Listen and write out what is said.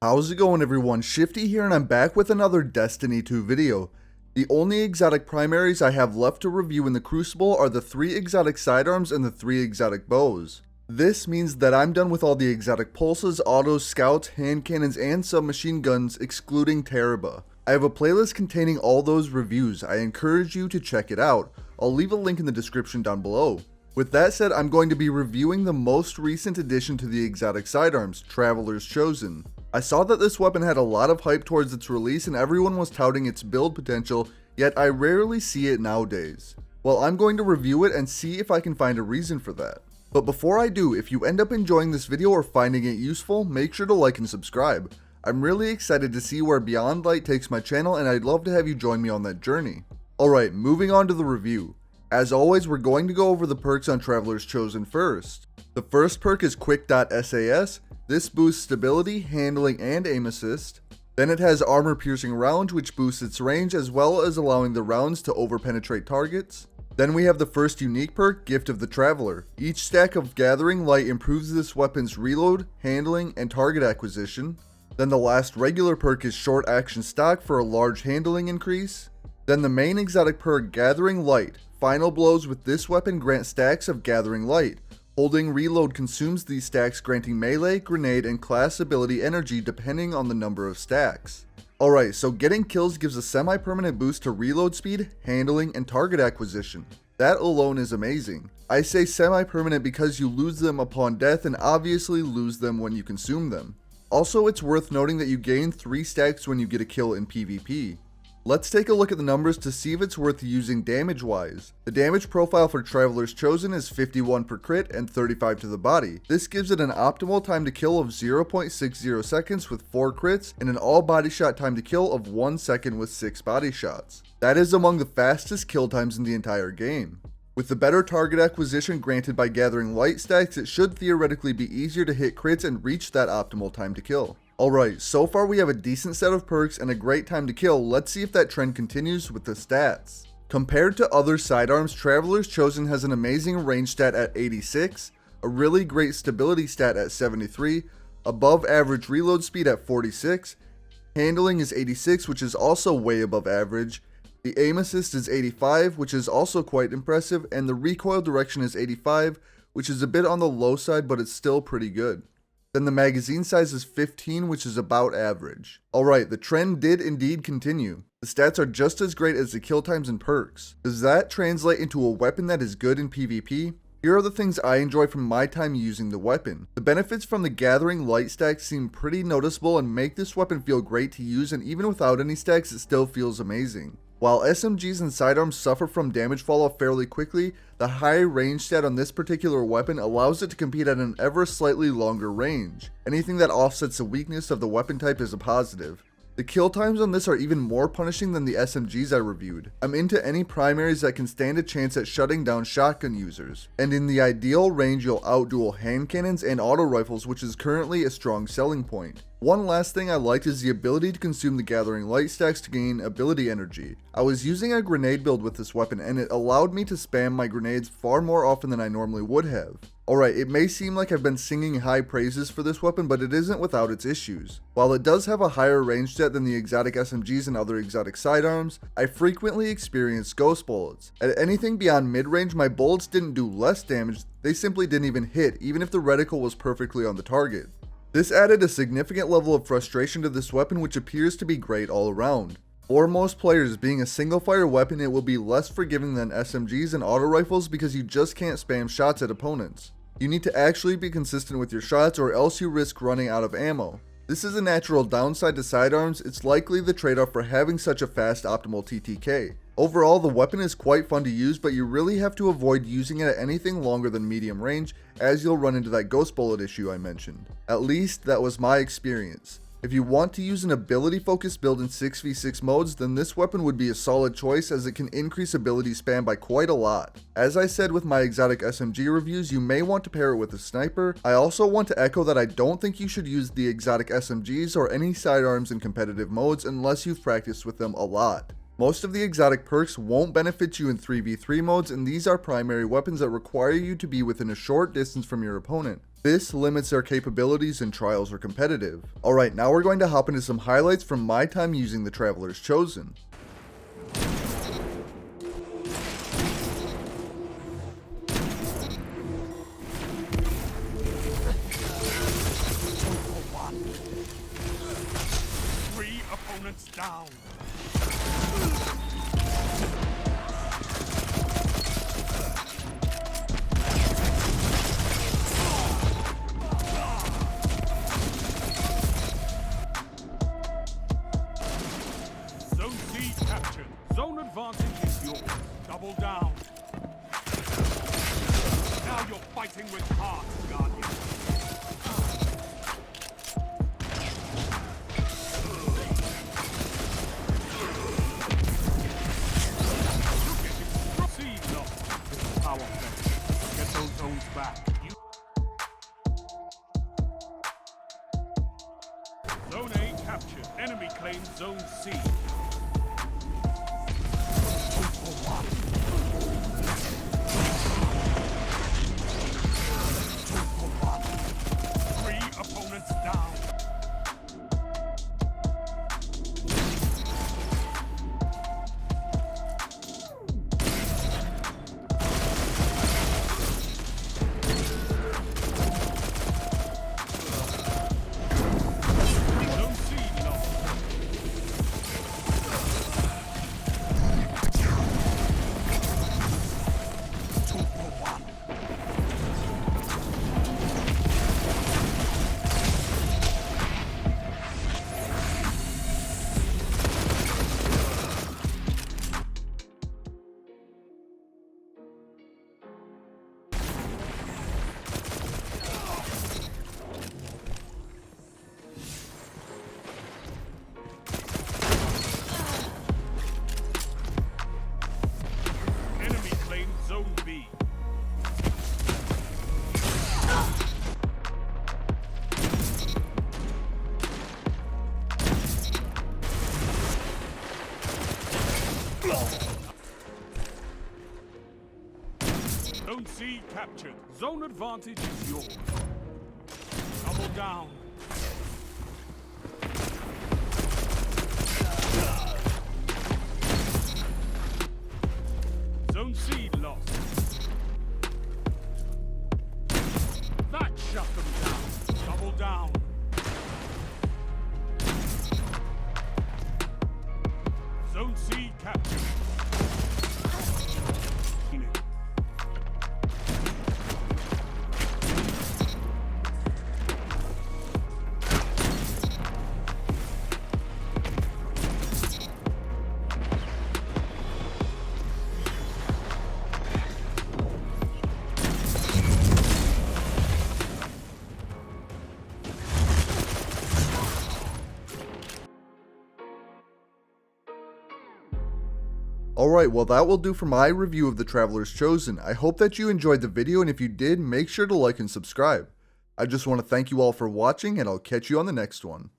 How's it going, everyone? Shifty here, and I'm back with another Destiny 2 video. The only exotic primaries I have left to review in the Crucible are the 3 exotic sidearms and the 3 exotic bows. This means that I'm done with all the exotic pulses, autos, scouts, hand cannons, and submachine guns, excluding Teraba. I have a playlist containing all those reviews. I encourage you to check it out. I'll leave a link in the description down below. With that said, I'm going to be reviewing the most recent addition to the exotic sidearms, Traveler's Chosen. I saw that this weapon had a lot of hype towards its release and everyone was touting its build potential, yet I rarely see it nowadays. Well, I'm going to review it and see if I can find a reason for that. But before I do, if you end up enjoying this video or finding it useful, make sure to like and subscribe. I'm really excited to see where Beyond Light takes my channel, and I'd love to have you join me on that journey. Alright, moving on to the review. As always, we're going to go over the perks on Traveler's Chosen first. The first perk is Quick.SAS. This boosts stability, handling, and aim assist. Then it has armor piercing rounds, which boosts its range as well as allowing the rounds to over-penetrate targets. Then we have the first unique perk, Gift of the Traveler. Each stack of Gathering Light improves this weapon's reload, handling, and target acquisition. Then the last regular perk is Short Action Stock for a large handling increase. Then the main exotic perk, Gathering Light. Final blows with this weapon grant stacks of Gathering Light. Holding reload consumes these stacks, granting melee, grenade, and class ability energy depending on the number of stacks. Alright, so getting kills gives a semi-permanent boost to reload speed, handling, and target acquisition. That alone is amazing. I say semi-permanent because you lose them upon death and obviously lose them when you consume them. Also, it's worth noting that you gain 3 stacks when you get a kill in PvP. Let's take a look at the numbers to see if it's worth using damage-wise. The damage profile for Traveler's Chosen is 51 per crit and 35 to the body. This gives it an optimal time to kill of 0.60 seconds with 4 crits and an all body shot time to kill of 1 second with 6 body shots. That is among the fastest kill times in the entire game. With the better target acquisition granted by Gathering Light stacks, it should theoretically be easier to hit crits and reach that optimal time to kill. Alright, so far we have a decent set of perks and a great time to kill. Let's see if that trend continues with the stats. Compared to other sidearms, Traveler's Chosen has an amazing range stat at 86, a really great stability stat at 73, above average reload speed at 46, handling is 86, which is also way above average, the aim assist is 85, which is also quite impressive, and the recoil direction is 85, which is a bit on the low side, but it's still pretty good. Then the magazine size is 15, which is about average. Alright, the trend did indeed continue. The stats are just as great as the kill times and perks. Does that translate into a weapon that is good in PvP? Here are the things I enjoy from my time using the weapon. The benefits from the Gathering Light stacks seem pretty noticeable and make this weapon feel great to use, and even without any stacks it still feels amazing. While SMGs and sidearms suffer from damage fall off fairly quickly, the high range stat on this particular weapon allows it to compete at an ever slightly longer range. Anything that offsets the weakness of the weapon type is a positive. The kill times on this are even more punishing than the SMGs I reviewed. I'm into any primaries that can stand a chance at shutting down shotgun users, and in the ideal range you'll outduel hand cannons and auto rifles, which is currently a strong selling point. One last thing I liked is the ability to consume the Gathering Light stacks to gain ability energy. I was using a grenade build with this weapon and it allowed me to spam my grenades far more often than I normally would have. Alright, it may seem like I've been singing high praises for this weapon, but it isn't without its issues. While it does have a higher range stat than the exotic SMGs and other exotic sidearms, I frequently experience ghost bullets. At anything beyond mid-range, my bullets didn't do less damage, they simply didn't even hit, even if the reticle was perfectly on the target. This added a significant level of frustration to this weapon, which appears to be great all around. For most players, being a single fire weapon, it will be less forgiving than SMGs and auto rifles because you just can't spam shots at opponents. You need to actually be consistent with your shots or else you risk running out of ammo. This is a natural downside to sidearms. It's likely the trade-off for having such a fast optimal TTK. Overall, the weapon is quite fun to use, but you really have to avoid using it at anything longer than medium range, as you'll run into that ghost bullet issue I mentioned. At least, that was my experience. If you want to use an ability focused build in 6v6 modes, then this weapon would be a solid choice as it can increase ability spam by quite a lot. As I said with my exotic SMG reviews, you may want to pair it with a sniper. I also want to echo that I don't think you should use the exotic SMGs or any sidearms in competitive modes unless you've practiced with them a lot. Most of the exotic perks won't benefit you in 3v3 modes, and these are primary weapons that require you to be within a short distance from your opponent. This limits their capabilities in trials or competitive. Alright, now we're going to hop into some highlights from my time using the Traveler's Chosen. Opponents down. Zone C captured. Zone advantage is yours. Double down. Now you're fighting with heart, Guardian. Get those zones back. Zone A captured. Enemy claims Zone C. 2 for 1. 2 for 1. 3 opponents down. Zone B. Zone C captured. Zone advantage is yours. Double down. Zone C lost. That shut them down. Double down. Zone C captured. Alright, well that will do for my review of the Traveler's Chosen. I hope that you enjoyed the video, and if you did, make sure to like and subscribe. I just want to thank you all for watching, and I'll catch you on the next one.